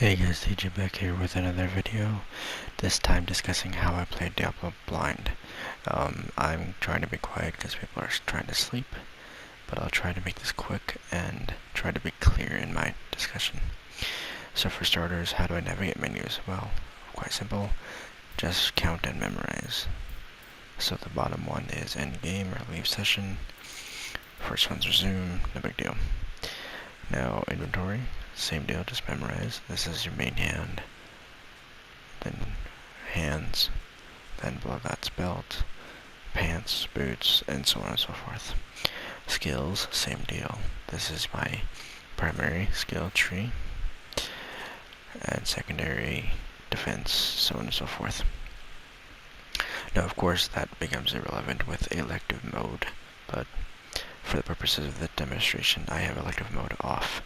Hey guys, DJ back here with another video, this time discussing how I play Diablo blind. I'm trying to be quiet because people are trying to sleep, but I'll try to make this quick and try to be clear in my discussion. So for starters, how do I navigate menus? Well, quite simple, just count and memorize. So the bottom one is end game or leave session, first one's resume, no big deal. Now inventory, same deal, just memorize. This is your main hand, then hands, then below that's belt, pants, boots, and so on and so forth. Skills, same deal. This is my primary skill tree, and secondary, defense, so on and so forth. Now of course that becomes irrelevant with elective mode, but for the purposes of the demonstration I have elective mode off.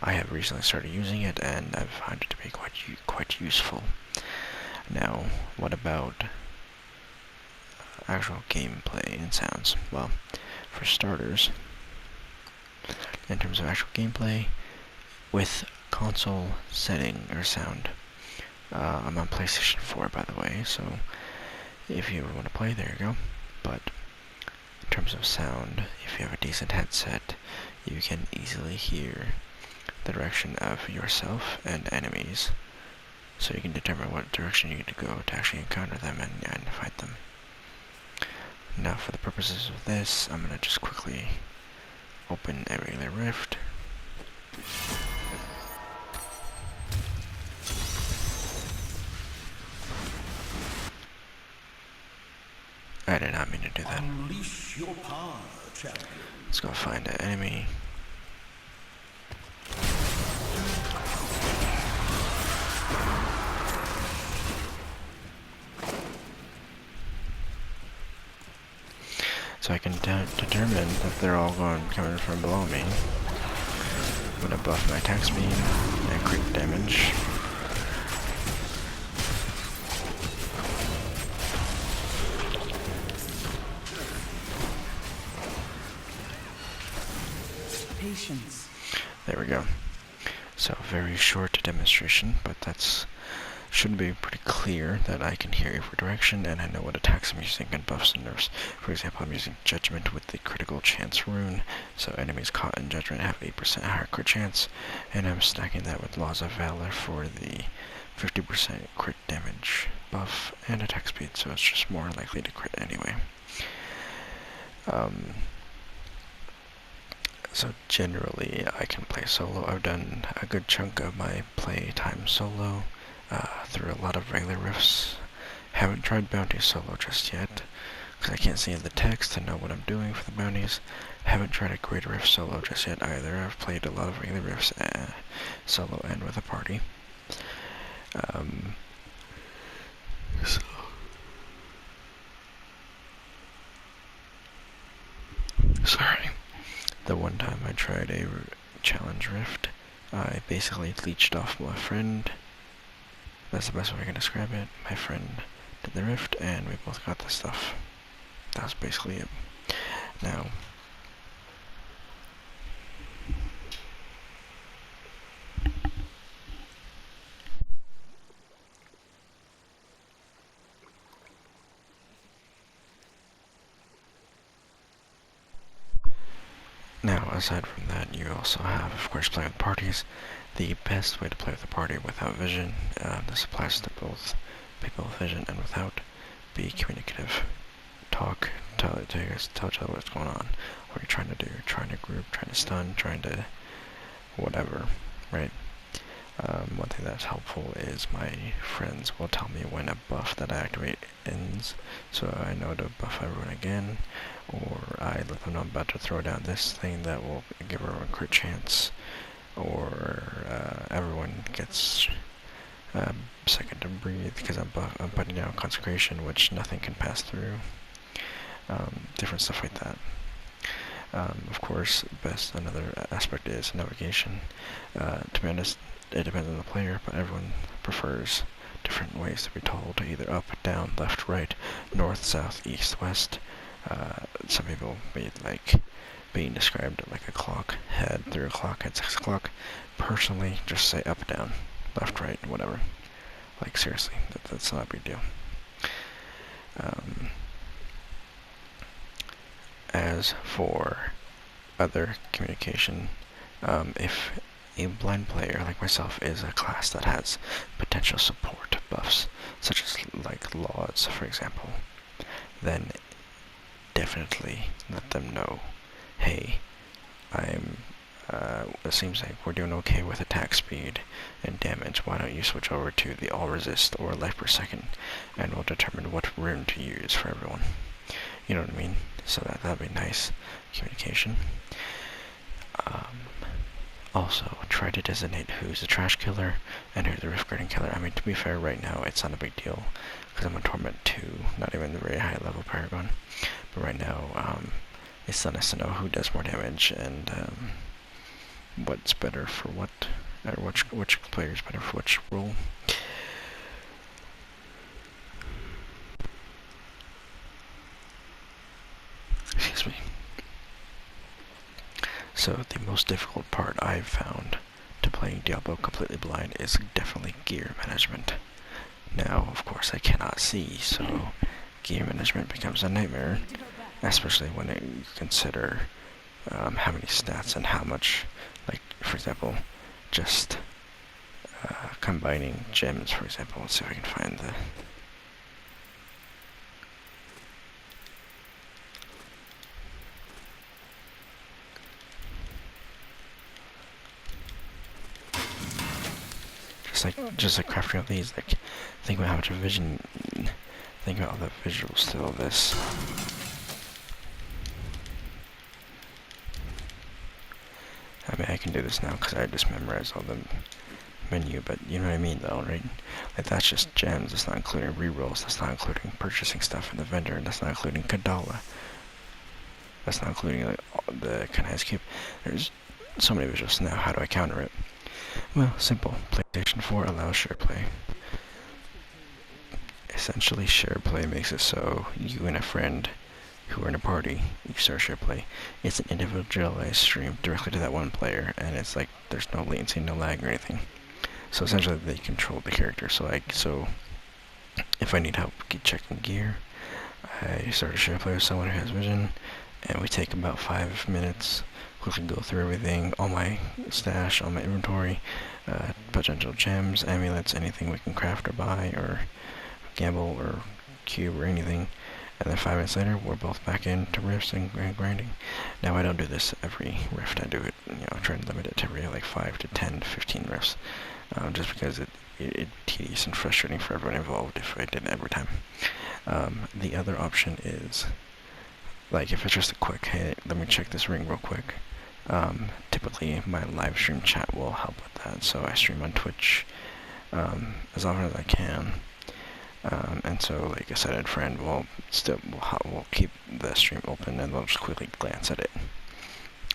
I have recently started using it and I've found it to be quite useful. Now, what about actual gameplay and sounds? Well, for starters, in terms of actual gameplay, with console setting or sound, I'm on PlayStation 4 by the way, so if you ever want to play, there you go. But in terms of sound, if you have a decent headset, you can easily hear the direction of yourself and enemies, so you can determine what direction you need to go to actually encounter them and fight them. Now for the purposes of this, I'm going to just quickly open a regular rift. I did not mean to do that. Unleash your power, champion. Let's go find an enemy. So I can determine that they're all coming from below me. I'm gonna buff my attack speed and crit damage. Patience. There we go. So very short demonstration, but that's should be pretty clear that I can hear every direction and I know what attacks I'm using and buffs and nerfs. For example, I'm using Judgment with the critical chance rune, so enemies caught in Judgment have 8% higher crit chance, and I'm stacking that with Laws of Valor for the 50% crit damage buff and attack speed, so it's just more likely to crit anyway. So generally I can play solo. I've done a good chunk of my play time solo. Through a lot of regular rifts. Haven't tried bounty solo just yet, because I can't see the text to know what I'm doing for the bounties. Haven't tried a great rift solo just yet either. I've played a lot of regular rifts solo and with a party. Sorry. The one time I tried a challenge rift, I basically leeched off my friend. That's the best way I can describe it. My friend did the rift, and we both got the stuff. That's basically it. Now, aside from that, you also have, of course, playing with parties. The best way to play with a party without vision, this applies to both people with vision and without, be communicative. Talk, tell each other what's going on, what you're trying to do, trying to group, trying to stun, trying to whatever, right? One thing that's helpful is my friends will tell me when a buff that I activate ends, so I know to buff everyone again, or I let them know I'm about to throw down this thing that will give everyone a crit chance, or everyone gets a second to breathe because I'm putting down consecration, which nothing can pass through. Different stuff like that. Of course, another aspect is navigation. To be honest, it depends on the player, but everyone prefers different ways to be told, either up, down, left, right, north, south, east, west. Some people like being described like a clock, head 3 o'clock, head 6 o'clock. Personally, just say up, down. left, right, whatever. Like, seriously, that's not a big deal. As for other communication, if a blind player like myself is a class that has potential support buffs, such as like laws, for example, then definitely let them know, hey, it seems like we're doing okay with attack speed and damage. Why don't you switch over to the all resist or life per second, and we'll determine what rune to use for everyone. You know what I mean? So that'd be nice communication. Also, try to designate who's the trash killer and who's the rift guarding killer. I mean, to be fair, right now it's not a big deal because I'm on Torment 2, not even the very high level Paragon. But right now, it's still nice to know who does more damage and what's better for what, or which player is better for which role. Excuse me. So the most difficult part I've found to playing Diablo completely blind is definitely gear management. Now, of course, I cannot see, so gear management becomes a nightmare, especially when you consider how many stats and how much, like, for example, just combining gems, for example. Let's see if I can find the... Just like crafting all these, like, think about how much vision, think about all the visuals to all this. I mean, I can do this now because I just memorized all the menu, but you know what I mean though, right? Like, that's just gems, that's not including rerolls, that's not including purchasing stuff in the vendor, and that's not including Kadala. That's not including like, the Kanai's Cube. There's so many visuals now, how do I counter it? Well, simple. PlayStation 4 allows share play. Essentially, share play makes it so you and a friend who are in a party, you start share play. It's an individualized stream directly to that one player, and it's like there's no latency, no lag or anything. So essentially, they control the character. So if I need help checking gear, I start a share play with someone who has vision, and we take about 5 minutes. Quickly go through everything, all my stash, all my inventory, potential gems, amulets, anything we can craft or buy, or gamble or cube or anything. And then 5 minutes later, we're both back into rifts and grinding. Now, I don't do this every rift. I do it, try to limit it to every like 5 to 10 to 15 rifts, just because it's tedious and frustrating for everyone involved if I did it every time. The other option is, like, if it's just a quick, hey, let me check this ring real quick. Typically, my live stream chat will help with that. So I stream on Twitch as often as I can. And so, like a sighted friend will keep the stream open, and they'll just quickly glance at it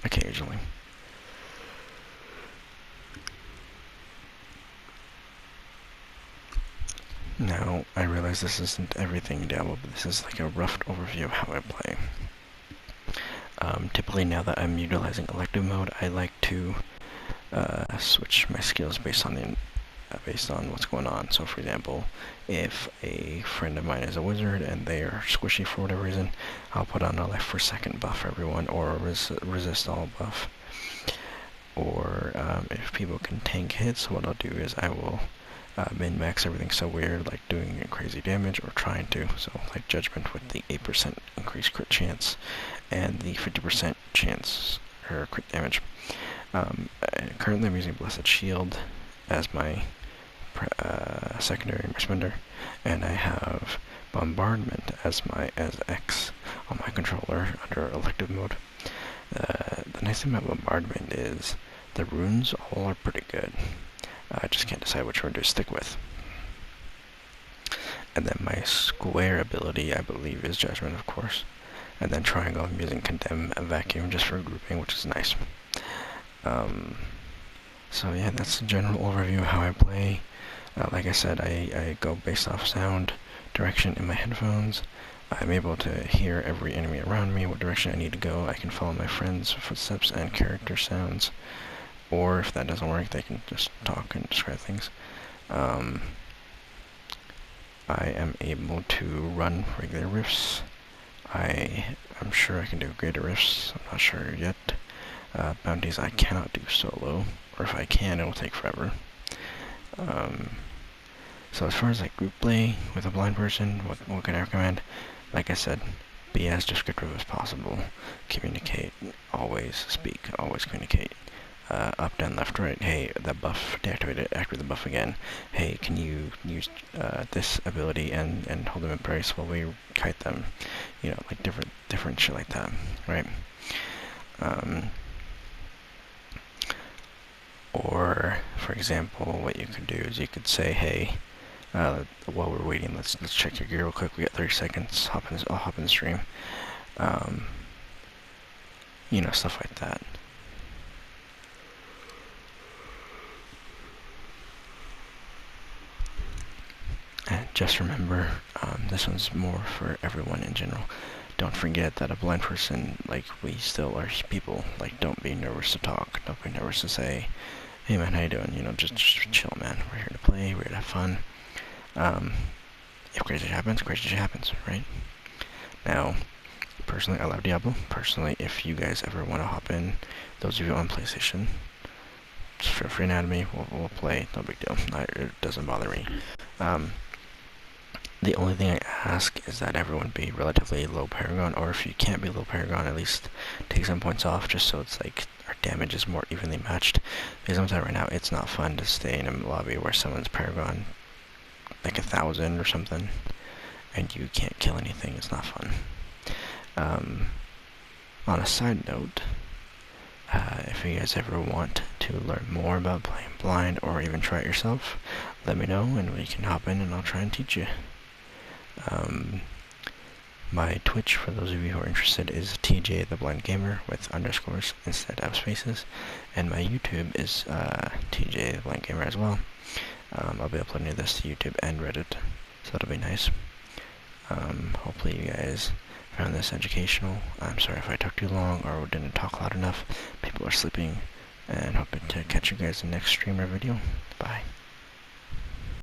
occasionally. Now, I realize this isn't everything Diablo, but this is like a rough overview of how I play. Typically, now that I'm utilizing elective mode, I like to switch my skills based on what's going on. So, for example, if a friend of mine is a wizard and they are squishy for whatever reason, I'll put on a life per second buff for everyone, or a resist all buff. Or if people can tank hits, what I'll do is I will min-max everything so weird, like doing crazy damage or trying to. So, like Judgment with the 8% increased crit chance and the 50% chance or crit damage. Currently, I'm using Blessed Shield as my secondary spender, and I have Bombardment as X on my controller under elective mode. The nice thing about Bombardment is the runes all are pretty good. I just can't decide which rune to stick with. And then my square ability, I believe, is Judgment, of course. And then Triangle, I'm using Condemn and Vacuum just for grouping, which is nice. So yeah, that's the general overview of how I play. Like I said, I go based off sound, direction in my headphones. I'm able to hear every enemy around me, what direction I need to go. I can follow my friends' footsteps and character sounds. or if that doesn't work, they can just talk and describe things. I am able to run regular rifts. I'm sure I can do greater rifts. I'm not sure yet. Bounties I cannot do solo, or if I can, it will take forever. So as far as like group play with a blind person, what can I recommend? Like I said, be as descriptive as possible. Communicate. Always speak. Always communicate. Up, down, left, right. Hey, that buff, deactivate it. Activate the buff again. Hey, can you use this ability and hold them in place while we kite them? You know, like different shit like that, right? Or, for example, what you could do is you could say, hey, while we're waiting, let's check your gear real quick. We got 30 seconds. I'll hop in the stream. You know, stuff like that. And just remember, this one's more for everyone in general. Don't forget that a blind person, like, we still are people. Like, don't be nervous to talk. Don't be nervous to say, hey man, how you doing? You know, just chill, man. We're here to play. We're here to have fun. If crazy happens, right? Now, personally, I love Diablo. Personally, if you guys ever want to hop in, those of you on PlayStation, just feel free to add me. We'll play. No big deal. It doesn't bother me. The only thing I ask is that everyone be relatively low Paragon, or if you can't be low Paragon, at least take some points off, just so it's like our damage is more evenly matched. Because I'm telling you right now, it's not fun to stay in a lobby where someone's Paragon like 1,000 or something, and you can't kill anything. It's not fun. On a side note, if you guys ever want to learn more about playing blind, or even try it yourself, let me know, and we can hop in and I'll try and teach you. My Twitch, for those of you who are interested, is TJ the Blind Gamer with underscores instead of spaces, and my YouTube is TJ the Blind Gamer as well. I'll be uploading this to YouTube and Reddit, so that'll be nice. Hopefully you guys found this educational. I'm sorry if I took too long or didn't talk loud enough. People are sleeping, and hoping to catch you guys in the next stream or video. Bye.